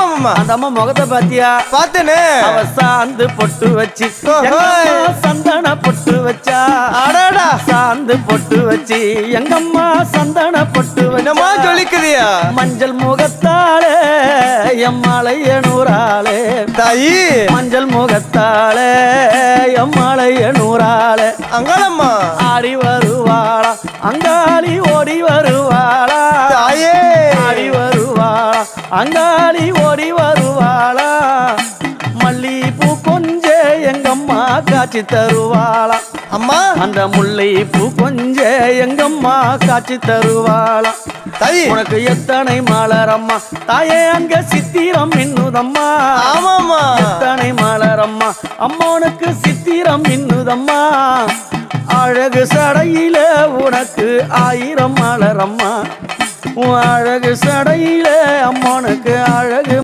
ஆமா அந்த அம்மா முகத்தை பாத்தியா? பார்த்தேனே. அவ சாந்து பொட்டு வச்சு சந்தன பொட்டு வச்சா. அடடா சாந்து பொட்டு வச்சு எங்கம்மா சந்தன பொட்டு என்னமா சொல்லிக்குதியா? மஞ்சள் முகத்தாளே எம்மாளைய நூறாளே தாயி மஞ்சள் முகத்தாளே எம்மாளைய நூறாளே அங்காளம்மா ஆடி வருவாளா அங்காளி ஓடி வருவாளா தாயே ஆடி வருவாளா அங்காளி ஓடி வருவாளா மல்லிப்பூ கொஞ்ச எங்கம்மா காட்சி தருவாளா அம்மா அந்த முல்லை பூ கொஞ்ச எங்கம்மா காட்சி தருவாளா தாயி உனக்கு எத்தனை மலரம்மா தாயே அங்க சித்திரம் மின்னுதம்மா ஆமாம்மா எத்தனை மலரம்மா அம்மா உனக்கு சித்திரம் மின்னுதம்மா அழகு சடையில உனக்கு 1000 மலரம்மா உன் அழகு சடையில அம்மானுக்கு அழகு